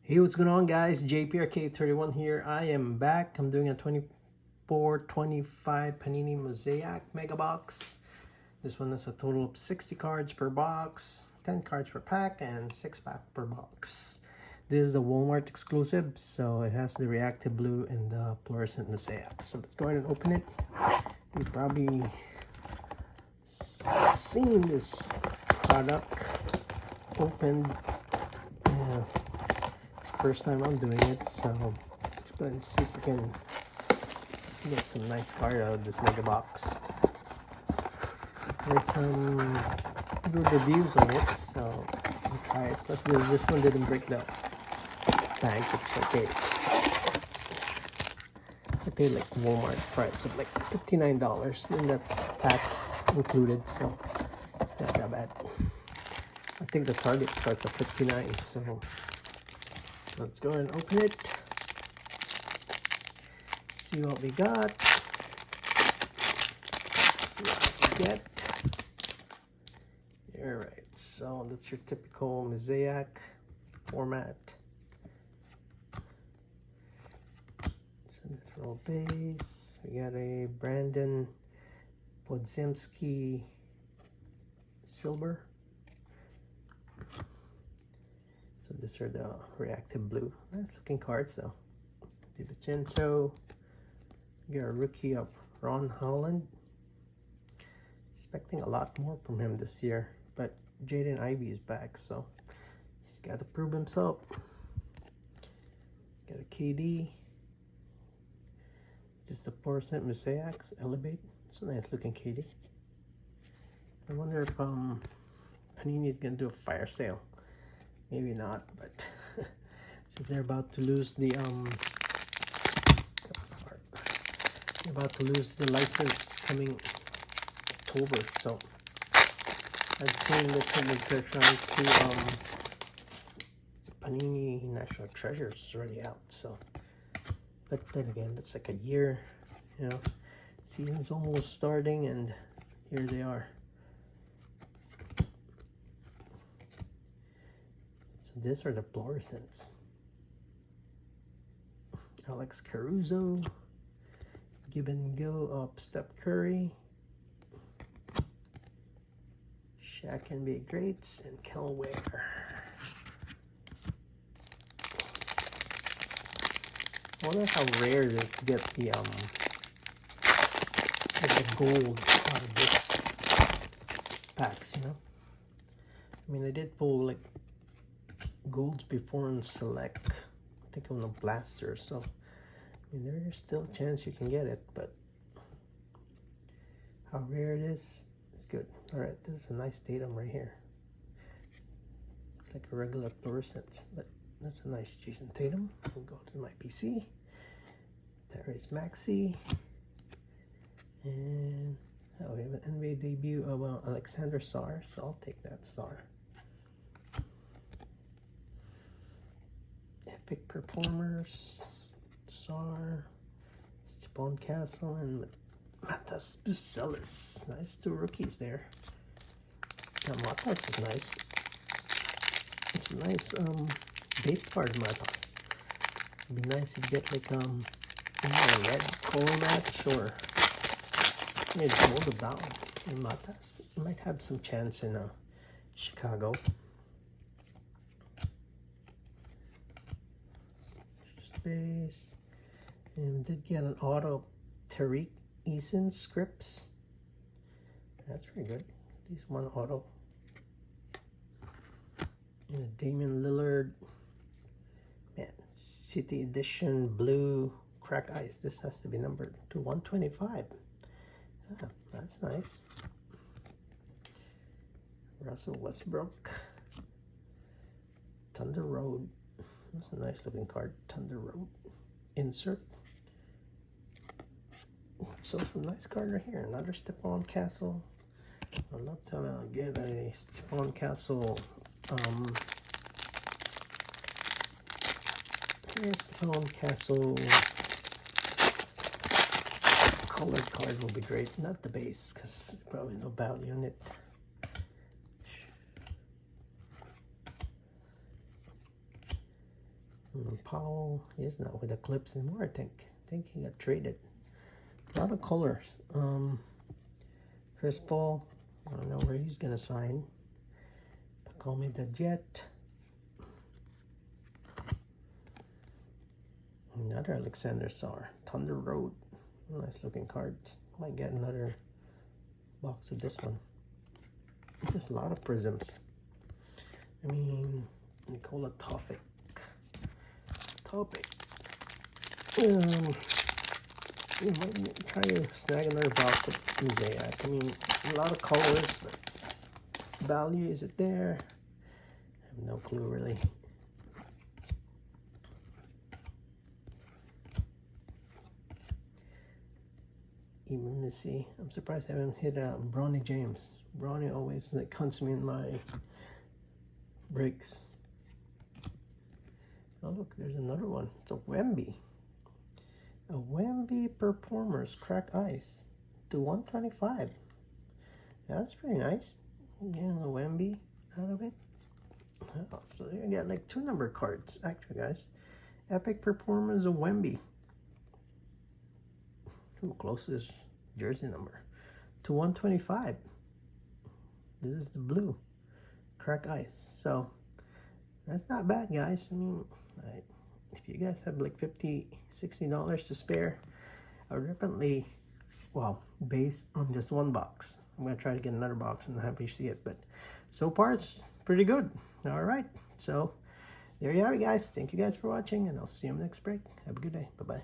Hey, what's going on, guys? JPRK31 here. I am back. I'm doing a 24-25 Panini Mosaic Mega Box. This one is a total of 60 cards per box, 10 cards per pack, and 6 pack per box. This is a Walmart exclusive, so it has the reactive blue and the fluorescent Mosaic. So let's go ahead and open it. You've probably seen this product opened. First time I'm doing it, so let's go ahead and see if we can get some nice card out of this mega box. There's some good reviews on it, so we'll try it. Plus this one didn't break the bank. It's okay. I paid like Walmart price of like $59, and that's tax included, so it's not that bad. I think the Target starts at $59, so let's go ahead and open it. See what we got. See what we get. Alright, so that's your typical Mosaic format. Central base. We got a Brandon Podziemski silver. So these are the reactive blue. Nice looking cards though. DiVincenzo. We got a rookie of Ron Holland. Expecting a lot more from him this year, but Jaden Ivey is back, so he's got to prove himself. Got a KD. Just a fluorescent Mosaic Elevate. It's a nice looking KD. I wonder if Panini is gonna do a fire sale. Maybe not, but since they're about to lose the license coming October, so I've seen that they're trying to Panini National Treasures is already out, so but then again, that's like a year, you know, season's almost starting and here they are. These are the fluorescents. Alex Caruso, Give and Go of Steph Curry, Shaq NBA Greats, and Kel Ware. I wonder how rare it is to get the gold out of this packs, you know? I mean, I did pull like golds before in select, I think on the blaster, so I mean there's still a chance you can get it, but how rare it is, it's good. All right, this is a nice datum right here. It's like a regular fluorescent, but that's a nice Jason Tatum. We'll go to my PC. There is Maxi, and we have an NBA debut of Alexander Sarr, so I'll take that Sarr. Epic Performers, Sar, Stepan Castle, and Matas Bucelis. Nice two rookies there. Yeah, Matas is nice. It's a nice base card, Matas. It'd be nice if you get like a red color match or maybe gold about in Matas. You might have some chance in Chicago. Base, and did get an auto Tariq Eason scripts. That's pretty good. At least one auto. And a Damian Lillard, man, City Edition blue crack ice. This has to be numbered to 125. Ah, that's nice. Russell Westbrook, Thunder Road. That's a nice looking card. Thunder Road insert. So some nice card right here. Another Stepan Castle. I'd love to get a Stepan Castle. Here's Stepan Castle. Colored card will be great. Not the base, because probably no value on it. Powell is not with the Clips anymore, I think. I think he got traded. A lot of colors. Chris Paul, I don't know where he's gonna sign. Call me the Jet. Another Alexander Sar. Thunder Road. Nice looking cards. Might get another box of this one. There's a lot of prisms. I mean, Nikola Topic. You might try to snag another box of Mosaic. I mean, a lot of colors, but value, is it there? I have no clue really. Even Missy. I'm surprised I haven't hit Bronny James. Bronny always comes to me in my breaks. Oh look, there's another one. It's a Wemby. A Wemby Performers Crack Ice to 125. That's pretty nice. Getting a Wemby out of it. Oh, so you get like 2 number cards actually, guys. Epic Performers of Wemby. Ooh, closest jersey number to 125. This is the blue Crack Ice. So that's not bad, guys. I mean, if you guys have like $50-$60 to spare, I would definitely, well, based on just one box, I'm gonna try to get another box and have you see it, but so far it's pretty good. All right, so there you have it, guys. Thank you guys for watching, and I'll see you on the next break. Have a good day. Bye bye.